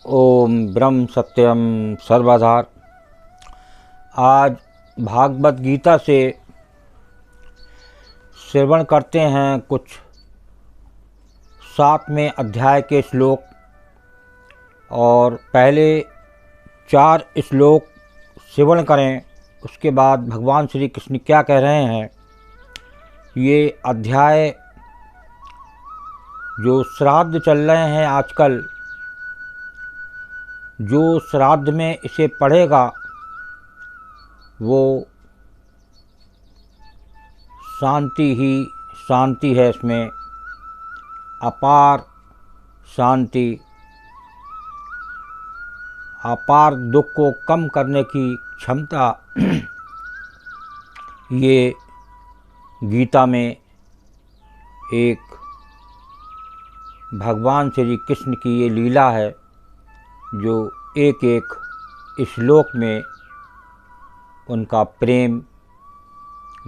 ओम ब्रह्म सत्यम सर्वधार। आज भागवत गीता से श्रवण करते हैं कुछ 7वें अध्याय के श्लोक, और पहले 4 श्लोक श्रवण करें। उसके बाद भगवान श्री कृष्ण क्या कह रहे हैं। ये अध्याय जो श्राद्ध चल रहे हैं आजकल, जो श्राद्ध में इसे पढ़ेगा वो शांति ही शांति है। इसमें अपार शांति, अपार दुख को कम करने की क्षमता ये गीता में एक भगवान श्री कृष्ण की ये लीला है, जो एक एक श्लोक में उनका प्रेम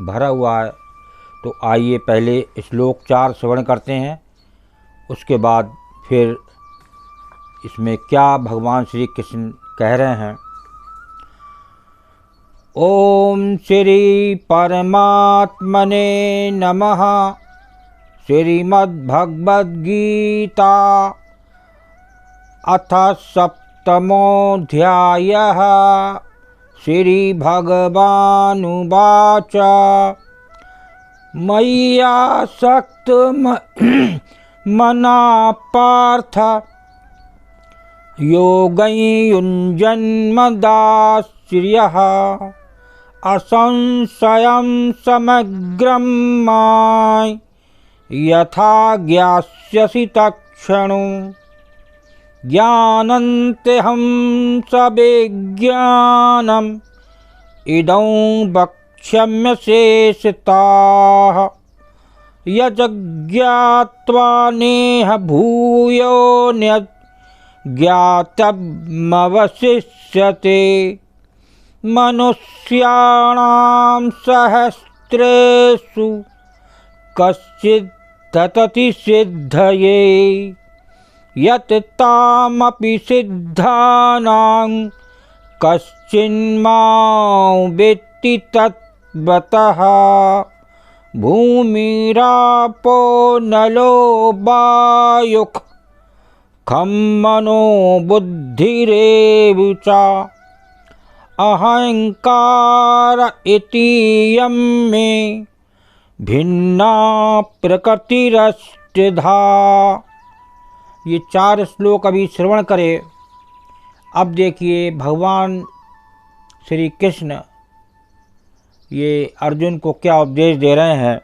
भरा हुआ है। तो आइए पहले श्लोक 4 श्रवण करते हैं, उसके बाद फिर इसमें क्या भगवान श्री कृष्ण कह रहे हैं। ओम श्री परमात्मने नमः। श्रीमद्भगवद्गीता अथ 7मोऽध्यायः। श्रीभगवानुवाच मय्यासक्तमनः पार्थ योगं युञ्जन्मदाश्रयः असंशयं समग्रं मां यथा ज्ञास्यसि तत्क्षणो ज्ञानन्तेऽहं सविज्ञानम् इदं वक्ष्याम्यशेषतः यज्ज्ञात्वा नेह भूयोऽन्यत् ज्ञातव्यमवशिष्यते। मनुष्याणां सहस्रेषु कश्चित् ततति सिद्धये यत् तामपि सिद्धानां कश्चिन्मां वेत्ति तत्त्वतः। भूमिरापो नलो वायुः खं मनो बुद्धिरेव च अहंकार इतीयं मे भिन्ना प्रकृतिरष्टधा। ये 4 श्लोक अभी श्रवण करें। अब देखिए भगवान श्री कृष्ण ये अर्जुन को क्या उपदेश दे रहे हैं।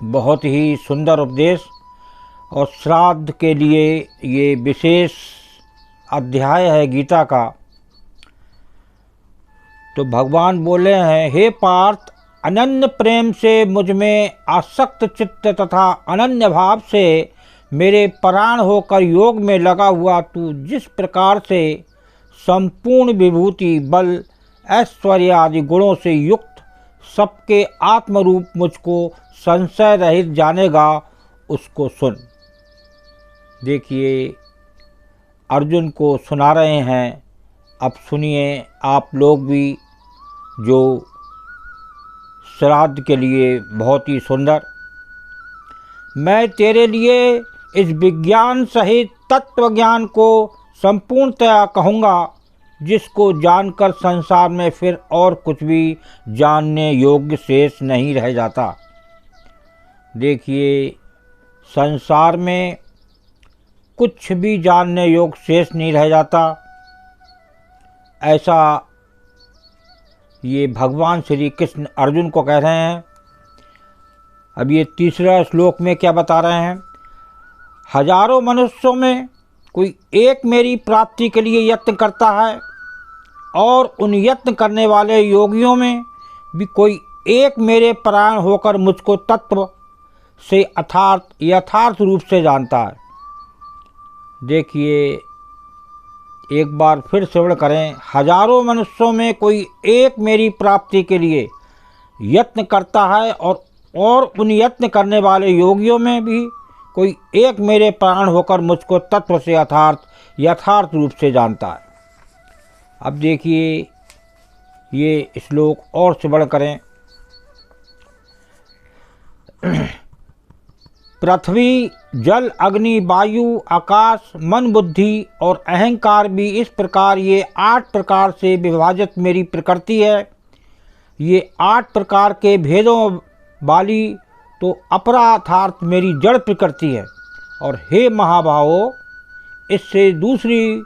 बहुत ही सुंदर उपदेश, और श्राद्ध के लिए ये विशेष अध्याय है गीता का। तो भगवान बोले हैं, हे पार्थ, अनन्य प्रेम से मुझ में आसक्त चित्त तथा अनन्य भाव से मेरे परायण होकर योग में लगा हुआ तू जिस प्रकार से संपूर्ण विभूति, बल, ऐश्वर्य आदि गुणों से युक्त सबके आत्मरूप मुझको संशय रहित जानेगा, उसको सुन। देखिए अर्जुन को सुना रहे हैं। अब सुनिए आप लोग भी, जो श्राद्ध के लिए बहुत ही सुंदर। मैं तेरे लिए इस विज्ञान सहित तत्व ज्ञान को संपूर्णतया कहूँगा, जिसको जानकर संसार में फिर और कुछ भी जानने योग्य शेष नहीं रह जाता। देखिए संसार में कुछ भी जानने योग्य शेष नहीं रह जाता। ऐसा ये भगवान श्री कृष्ण अर्जुन को कह रहे हैं। अब ये 3रा श्लोक में क्या बता रहे हैं। हजारों मनुष्यों में कोई एक मेरी प्राप्ति के लिए यत्न करता है, और उन यत्न करने वाले योगियों में भी कोई एक मेरे परायण होकर मुझको तत्व से यथार्थ रूप से जानता है। देखिए एक बार फिर श्रवण करें। हजारों मनुष्यों में कोई एक मेरी प्राप्ति के लिए यत्न करता है, और उन यत्न करने वाले योगियों में भी कोई एक मेरे प्राण होकर मुझको तत्व से यथार्थ रूप से जानता है। अब देखिए ये श्लोक और श्रवण करें। पृथ्वी, जल, अग्नि, वायु, आकाश, मन, बुद्धि और अहंकार भी इस प्रकार ये 8 प्रकार से विभाजित मेरी प्रकृति है। ये 8 प्रकार के भेदों वाली तो अपरार्थार्थ मेरी जड़ प्रकृति है। और हे महाभावों, इससे दूसरी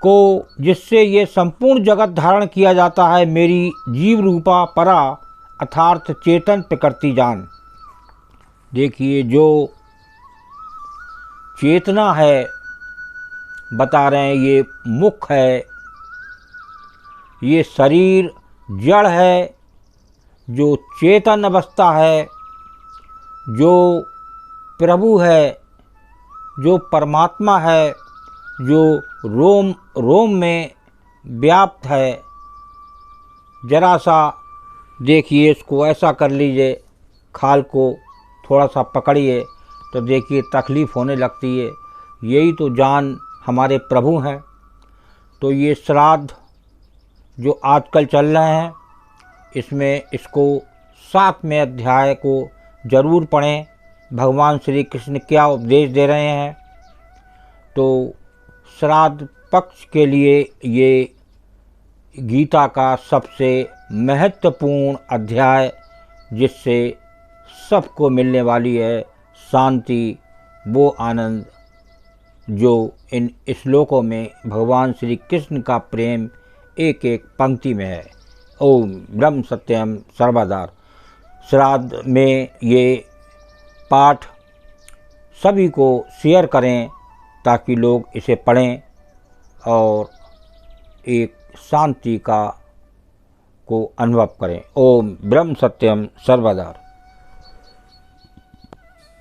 को जिससे ये संपूर्ण जगत धारण किया जाता है, मेरी जीव रूपा परा अर्थात चेतन प्रकृति जान। देखिए जो चेतना है बता रहे हैं, ये मुख है, ये शरीर जड़ है। जो चेतन अवस्था है, जो प्रभु है, जो परमात्मा है, जो रोम रोम में व्याप्त है। जरा सा देखिए, इसको ऐसा कर लीजिए, खाल को थोड़ा सा पकड़िए तो देखिए तकलीफ़ होने लगती है। यही तो जान हमारे प्रभु हैं। तो ये श्राद्ध जो आजकल चल रहे हैं, इसमें इसको 7वें अध्याय को जरूर पढ़ें। भगवान श्री कृष्ण क्या उपदेश दे रहे हैं। तो श्राद्ध पक्ष के लिए ये गीता का सबसे महत्वपूर्ण अध्याय, जिससे सबको मिलने वाली है शांति, वो आनंद जो इन श्लोकों में भगवान श्री कृष्ण का प्रेम एक एक पंक्ति में है। ओम ब्रह्म सत्यम सर्वदा। श्राद्ध में ये पाठ सभी को शेयर करें ताकि लोग इसे पढ़ें और एक शांति का को अनुभव करें। ओम ब्रह्म सत्यम सर्वदा।